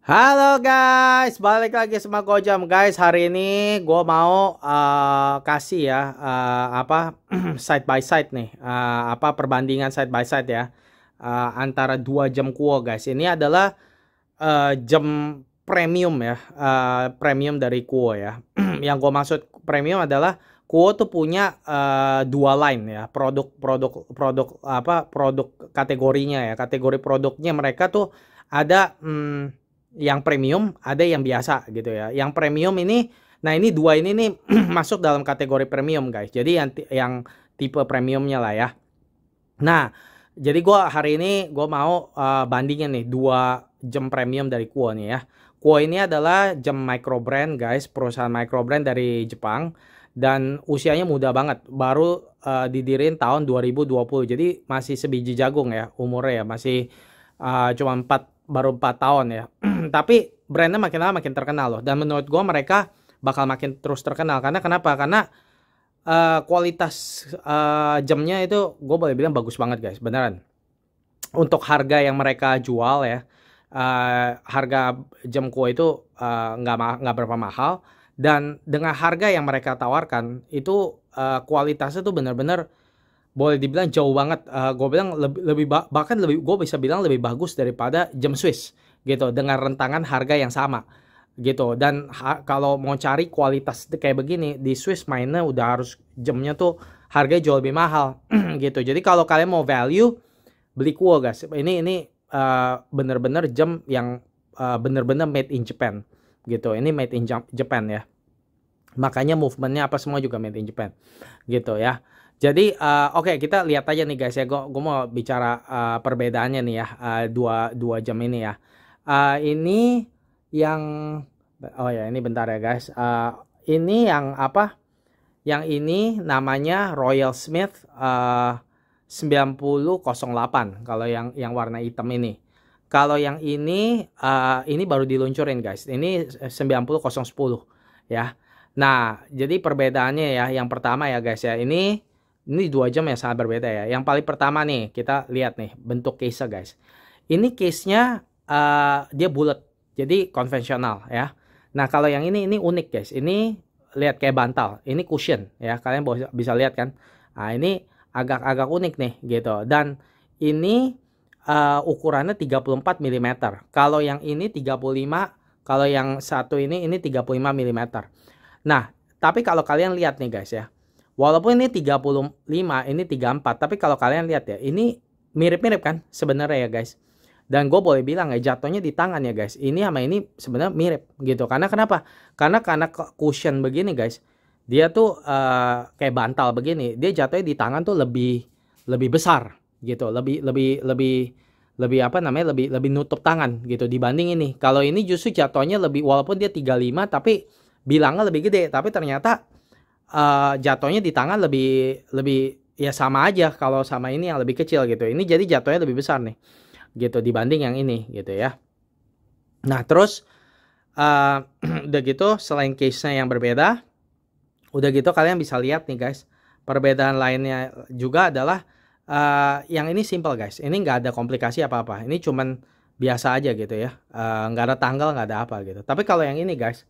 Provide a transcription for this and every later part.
Halo guys, balik lagi sama Gojam guys. Hari ini gue mau kasih ya apa side by side nih, apa perbandingan side by side ya antara dua jam Kuo guys. Ini adalah jam premium ya, premium dari Kuo ya. Yang gue maksud premium adalah Kuo tuh punya dua line ya, produk kategorinya ya. Kategori produknya mereka tuh ada yang premium, ada yang biasa gitu ya. Yang premium ini, nah ini dua ini nih masuk dalam kategori premium guys. Jadi yang tipe premiumnya lah ya. Nah, jadi hari ini gue mau bandingin nih dua jam premium dari Kuo nih ya. Kuo ini adalah jam micro brand guys, perusahaan micro brand dari Jepang. Dan usianya muda banget, baru didirin tahun 2020. Jadi masih sebiji jagung ya umurnya ya, masih cuma baru 4 tahun ya. Tapi brandnya makin lama makin terkenal loh. Dan menurut gue mereka bakal makin terus terkenal. Karena kenapa? Karena kualitas jamnya itu gue boleh bilang bagus banget guys. Beneran. Untuk harga yang mereka jual ya. Harga jam Kuo itu nggak berapa mahal. Dan dengan harga yang mereka tawarkan itu kualitasnya tuh bener-bener boleh dibilang jauh banget. Gue bilang bahkan lebih, gue bisa bilang lebih bagus daripada jam Swiss gitu, dengan rentangan harga yang sama gitu. Dan kalau mau cari kualitas kayak begini di Swiss mainnya udah harus jamnya tuh harganya jauh lebih mahal gitu. Jadi kalau kalian mau value, beli Kuo guys. Ini bener-bener jam yang bener-bener made in Japan gitu. Ini made in Japan ya, makanya movementnya apa semua juga made in Japan gitu ya. Jadi oke, kita lihat aja nih guys ya. Gue mau bicara perbedaannya nih ya, dua jam ini ya. Ini yang ini bentar ya guys. Ini yang apa? Yang ini namanya Royal Smith 9008 kalau yang warna hitam ini. Kalau yang ini baru diluncurin guys. Ini 90010 ya. Nah, jadi perbedaannya ya, yang pertama ya guys ya, ini 2 jam yang sangat berbeda ya. Yang paling pertama nih, kita lihat nih bentuk case-nya guys. Ini case-nya dia bulat, jadi konvensional ya. Nah, kalau yang ini unik guys. Ini lihat kayak bantal. Ini cushion ya. Kalian bisa lihat kan. Nah, ini agak unik nih gitu. Dan ini ukurannya 34 mm. Kalau yang ini 35, kalau yang satu ini 35 mm. Nah, tapi kalau kalian lihat nih guys ya. Walaupun ini 35, ini 34, tapi kalau kalian lihat ya, ini mirip-mirip kan sebenarnya ya guys. Dan gue boleh bilang ya, jatuhnya di tangan ya guys. Ini sama ini sebenarnya mirip gitu. Karena kenapa? Karena cushion begini guys. Dia tuh kayak bantal begini. Dia jatuhnya di tangan tuh lebih besar gitu. Lebih apa namanya? Lebih nutup tangan gitu dibanding ini. Kalau ini justru jatuhnya lebih, walaupun dia 35 tapi bilangnya lebih gede. Tapi ternyata jatuhnya di tangan lebih ya sama aja kalau sama ini yang lebih kecil gitu. Ini jadi jatuhnya lebih besar nih gitu dibanding yang ini gitu ya. Nah, terus udah gitu, selain case-nya yang berbeda, udah gitu kalian bisa lihat nih guys, perbedaan lainnya juga adalah yang ini simple guys. Ini nggak ada komplikasi apa-apa. Ini cuman biasa aja gitu ya. Nggak ada tanggal, nggak ada apa gitu. Tapi kalau yang ini guys,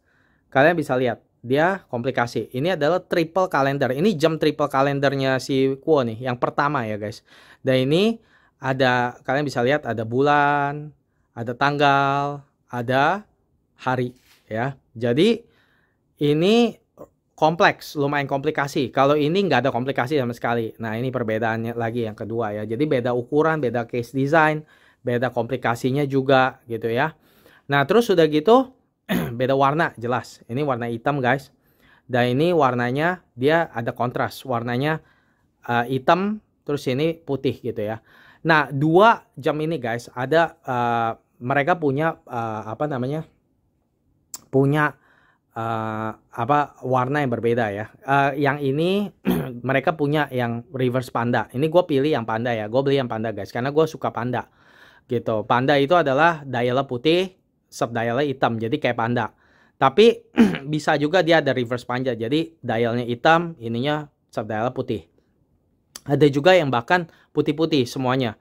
kalian bisa lihat dia komplikasi. Ini adalah triple calendar. Ini jam triple calendarnya si Kuo nih, yang pertama ya guys. Dan ini ada, kalian bisa lihat ada bulan, ada tanggal, ada hari ya. Jadi ini kompleks, lumayan komplikasi. Kalau ini nggak ada komplikasi sama sekali. Nah, ini perbedaannya lagi yang kedua ya. Jadi beda ukuran, beda case design, beda komplikasinya juga gitu ya. Nah, terus udah gitu beda warna jelas. Ini warna hitam guys. Dan ini warnanya dia ada kontras. Warnanya hitam, terus ini putih gitu ya. Nah, dua jam ini guys, ada mereka punya apa namanya? Punya warna yang berbeda ya. Yang ini mereka punya yang reverse panda. Ini gue pilih yang panda ya. Gue beli yang panda guys, karena gue suka panda gitu. Panda itu adalah dialnya putih, sub dialnya hitam, jadi kayak panda. Tapi bisa juga dia ada reverse panda, jadi dialnya hitam, ininya sub dialnya putih. Ada juga yang bahkan putih-putih semuanya,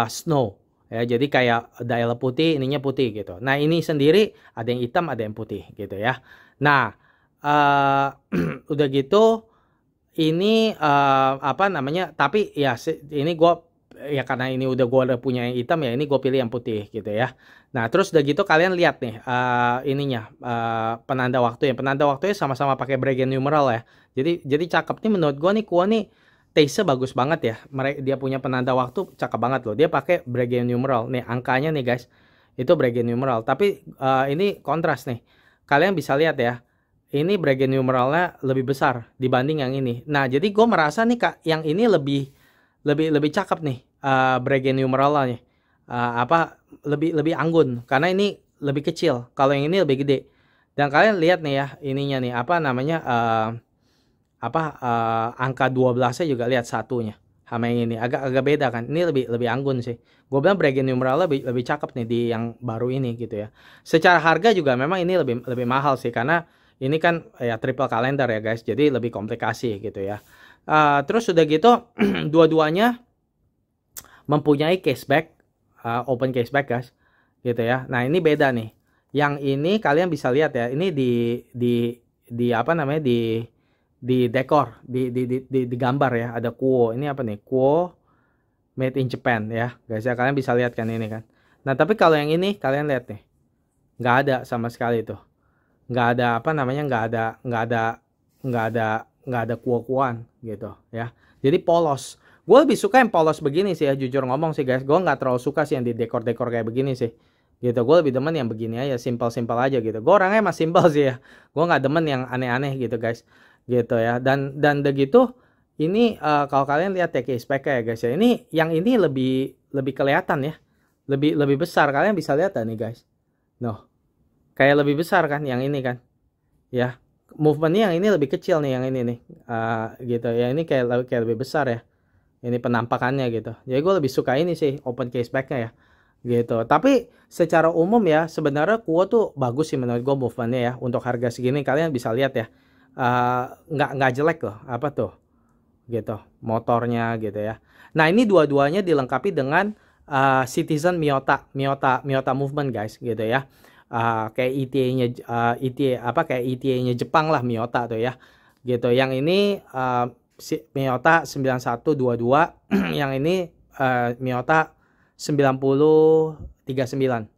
snow ya. Jadi kayak dial putih, ininya putih gitu. Nah, ini sendiri ada yang hitam, ada yang putih gitu ya. Nah, udah gitu ini apa namanya? Tapi ya ini gua ya karena ini gua udah punya yang hitam ya, ini gue pilih yang putih gitu ya. Nah, terus udah gitu kalian lihat nih ininya penanda waktu ya. Penanda waktunya sama-sama pakai Breguet numeral ya. Jadi cakep nih menurut gua nih, Kuo nih taste bagus banget ya. Dia punya penanda waktu cakep banget loh. Dia pakai Breguet numeral. Nih angkanya nih guys. Itu Breguet numeral. Tapi ini kontras nih. Kalian bisa lihat ya. Ini Breguet numeralnya lebih besar dibanding yang ini. Nah, jadi gue merasa nih Kak, yang ini lebih cakep nih Breguet numeralnya. Apa lebih anggun karena ini lebih kecil. Kalau yang ini lebih gede. Dan kalian lihat nih ya, ininya nih apa namanya angka 12-nya juga lihat satunya. Sama yang ini agak beda kan. Ini lebih anggun sih. Gue bilang Breguet numeral lebih cakep nih di yang baru ini gitu ya. Secara harga juga memang ini lebih mahal sih karena ini kan ya triple kalender ya guys. Jadi lebih komplikasi gitu ya. Terus udah gitu dua-duanya mempunyai cashback, open cashback guys. Gitu ya. Nah, ini beda nih. Yang ini kalian bisa lihat ya. Ini di apa namanya di dekor, di gambar ya, ada Kuo. Ini apa nih? Kuo made in Japan ya. Guys ya, kalian bisa lihat kan ini kan. Nah, tapi kalau yang ini kalian lihat nih. Nggak ada sama sekali tuh. Nggak ada apa namanya, nggak ada kuo-kuoan gitu ya. Jadi polos. Gue lebih suka yang polos begini sih ya, jujur ngomong sih guys. Gue nggak terlalu suka sih yang di dekor-dekor kayak begini sih. Gitu, gue lebih demen yang begini aja, simpel-simpel aja gitu. Gue orangnya emang simpel sih ya. Gue nggak demen yang aneh-aneh gitu guys. Gitu ya. Dan begitu ini kalau kalian lihat ya cashback ya guys ya. Ini yang ini lebih kelihatan ya. Lebih besar. Kalian bisa lihat nih guys. Noh. Kayak lebih besar kan yang ini kan. Ya. Movementnya yang ini lebih kecil nih yang ini nih. Gitu. Yang ini kayak lebih besar ya. Ini penampakannya gitu. Jadi gue lebih suka ini sih open cashbacknya ya. Gitu. Tapi secara umum ya sebenarnya Kuo tuh bagus sih menurut gue movementnya ya. Untuk harga segini kalian bisa lihat ya. Nggak jelek loh. Apa tuh? Gitu. Motornya gitu ya. Nah, ini dua-duanya dilengkapi dengan Citizen Miyota Movement guys gitu ya. Kayak ETA-nya kayak ETA-nya Jepang lah Miyota tuh ya. Gitu. Yang ini Miyota 9122, yang ini Miyota 9039.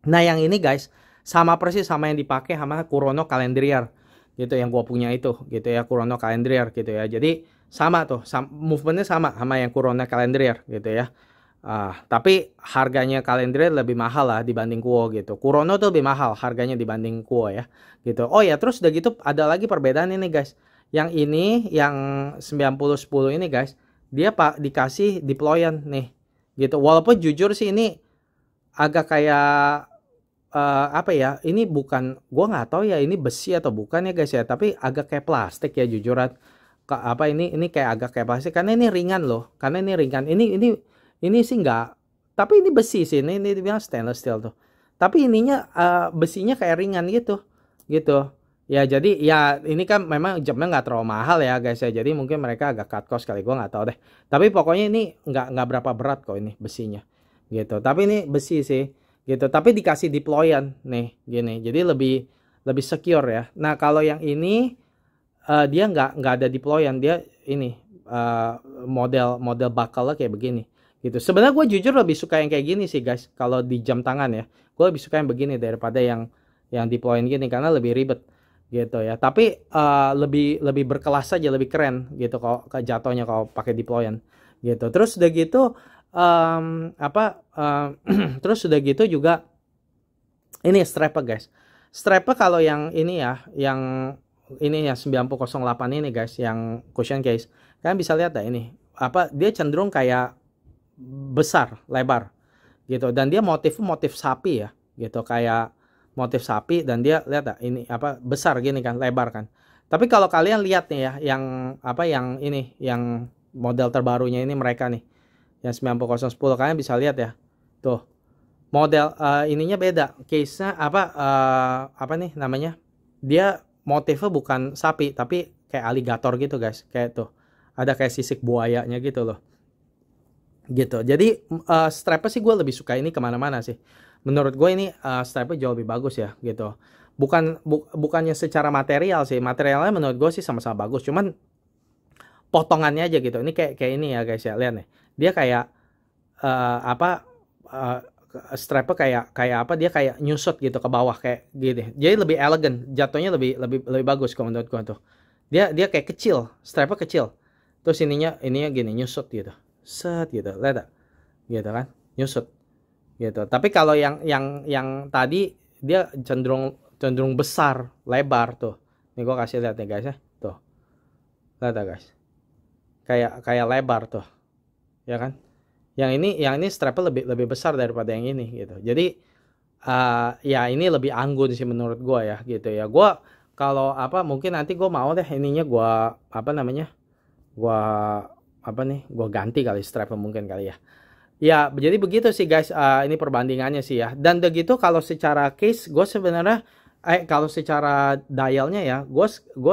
Nah, yang ini guys sama persis sama yang dipakai sama Kurono Calendrier gitu, yang gua punya itu gitu ya, Kurono Calendrier gitu ya. Jadi sama tuh, movementnya sama yang Kurono Calendrier gitu ya. Tapi harganya Calendrier lebih mahal lah dibanding Kuo gitu. Kurono tuh lebih mahal harganya dibanding Kuo ya gitu. Oh ya, terus udah gitu ada lagi perbedaan ini guys. Yang ini yang 9010 ini guys, dia dikasih deployan nih gitu. Walaupun jujur sih ini agak kayak apa ya, ini bukan, gua nggak tahu ya ini besi atau bukan ya guys ya, tapi agak kayak plastik ya jujuran. Apa ini kayak agak kayak plastik karena ini ringan loh, karena ini ringan. Ini sih nggak, tapi ini besi sih, ini dibilang stainless steel tuh, tapi ininya besinya kayak ringan gitu ya. Jadi ya ini kan memang jamnya nggak terlalu mahal ya guys ya, jadi mungkin mereka agak cut cost kali, gua nggak tahu deh. Tapi pokoknya ini nggak berapa berat kok ini besinya gitu, tapi ini besi sih gitu, tapi dikasih deployan nih gini, jadi lebih secure ya. Nah, kalau yang ini dia nggak ada deployan, dia ini model buckle kayak begini gitu. Sebenarnya gue jujur lebih suka yang kayak gini sih guys, kalau di jam tangan ya. Gue lebih suka yang begini daripada yang deployan gini karena lebih ribet gitu ya. Tapi lebih berkelas aja, lebih keren gitu kalau jatuhnya kalau pakai deployan gitu. Terus udah gitu terus udah gitu juga ini strapnya guys. Strapnya kalau yang ini ya, yang ini ya 9008 ini guys, yang cushion case, kalian bisa lihat ini dia cenderung kayak besar, lebar gitu, dan dia motif sapi ya gitu, kayak motif sapi, dan dia lihat ini besar gini kan, lebar kan. Tapi kalau kalian lihat nih ya, yang ini yang model terbarunya ini mereka nih yang 90010, kalian bisa lihat ya tuh, model ininya beda, case-nya apa nih namanya, dia motifnya bukan sapi tapi kayak aligator gitu guys, kayak tuh ada kayak sisik buayanya gitu loh gitu. Jadi strapnya sih gue lebih suka ini kemana-mana sih. Menurut gue ini strapnya jauh lebih bagus ya gitu. Bukannya secara material sih, materialnya menurut gue sih sama-sama bagus. Cuman potongannya aja gitu. Ini kayak ini ya guys ya, lihat nih. Dia kayak apa strapnya kayak apa, dia kayak nyusut gitu ke bawah kayak gini. Jadi lebih elegan, jatuhnya lebih bagus kalau menurut gue tuh. Dia kayak kecil, strapnya kecil. Terus ininya gini nyusut gitu. Set gitu, lihat tak? Gitu kan, nyusut gitu. Tapi kalau yang tadi dia cenderung besar, lebar tuh. Nih gue kasih lihat nih guys ya, tuh, lihat ya guys, kayak lebar tuh, ya kan? Yang ini strapnya lebih besar daripada yang ini gitu. Jadi ya ini lebih anggun sih menurut gue ya gitu ya. Gue kalau apa mungkin nanti gue mau deh ininya gue apa namanya, gue apa nih, gue ganti kali strapnya mungkin kali ya. Ya, jadi begitu sih guys, ini perbandingannya sih ya. Dan begitu kalau secara case, gue sebenarnya, kalau secara dialnya ya, gue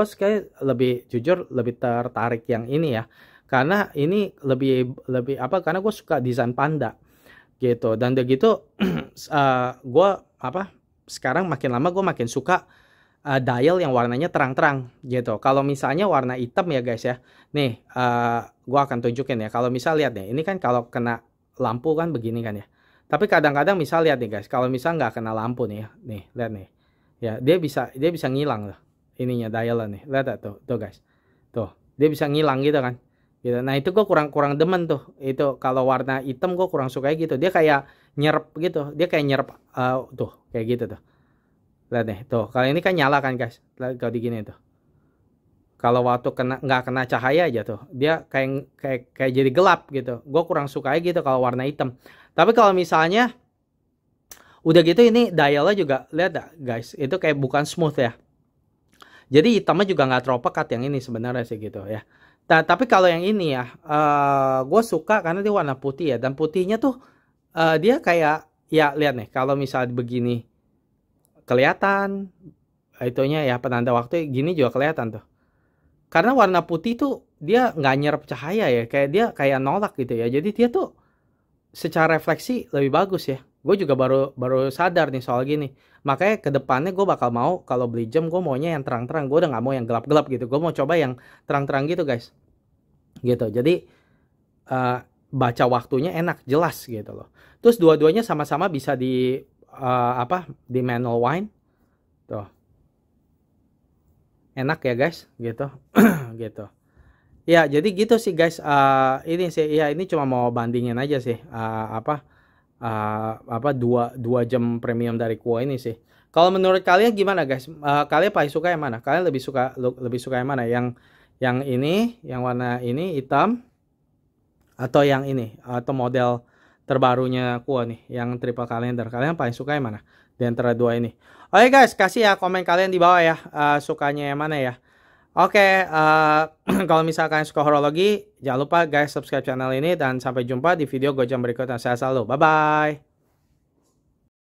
kayak lebih jujur lebih tertarik yang ini ya. Karena ini lebih apa? Karena gue suka desain panda gitu. Dan begitu, gue apa? Sekarang makin lama gue makin suka dial yang warnanya terang-terang gitu. Kalau misalnya warna hitam ya guys ya, nih gue akan tunjukin ya. Kalau misal lihat nih, ini kan kalau kena lampu kan begini kan ya. Tapi kadang-kadang misal lihat nih guys, kalau misal nggak kena lampu nih ya, nih lihat nih, ya dia bisa ngilang loh ininya dialnya nih, lihat tuh guys, tuh dia bisa ngilang gitu kan, gitu. Nah itu gue kurang demen tuh, itu kalau warna hitam gue kurang suka gitu, dia kayak nyerap gitu, dia kayak nyerap tuh kayak gitu tuh, lihat nih tuh, kalau ini kan nyala kan guys, lihat kalau di gini tuh. Kalau waktu nggak kena cahaya aja tuh, dia kayak jadi gelap gitu. Gue kurang suka gitu kalau warna hitam. Tapi kalau misalnya udah gitu ini dialnya juga lihat dah guys, itu kayak bukan smooth ya. Jadi hitamnya juga nggak terlalu pekat yang ini sebenarnya sih gitu ya. Nah, tapi kalau yang ini ya, gue suka karena dia warna putih ya, dan putihnya tuh dia kayak ya lihat nih, kalau misalnya begini kelihatan itunya ya penanda waktu gini juga kelihatan tuh. Karena warna putih tuh dia nggak nyerap cahaya ya, kayak dia kayak nolak gitu ya. Jadi dia tuh secara refleksi lebih bagus ya. Gue juga baru sadar nih soal gini. Makanya ke depannya gue bakal mau kalau beli jam gue maunya yang terang-terang. Gue udah nggak mau yang gelap-gelap gitu. Gue mau coba yang terang-terang gitu guys. Gitu. Jadi baca waktunya enak, jelas gitu loh. Terus dua-duanya sama-sama bisa di apa? Di manual wine. Tuh. Enak ya guys, gitu. Gitu. Ya, jadi gitu sih guys. Ini sih ya ini cuma mau bandingin aja sih apa dua jam premium dari Kuo ini sih. Kalau menurut kalian gimana guys? Kalian paling suka yang mana? Kalian lebih suka yang mana? Yang ini, yang warna ini hitam atau yang ini atau model terbarunya Kuo nih, yang triple calendar. Kalian paling suka yang mana di antara dua ini? Oke guys, kasih ya komen kalian di bawah ya, sukanya yang mana ya. Oke, kalau misalkan suka horologi, jangan lupa guys subscribe channel ini dan sampai jumpa di video Gojam berikutnya. Saya selalu, bye-bye.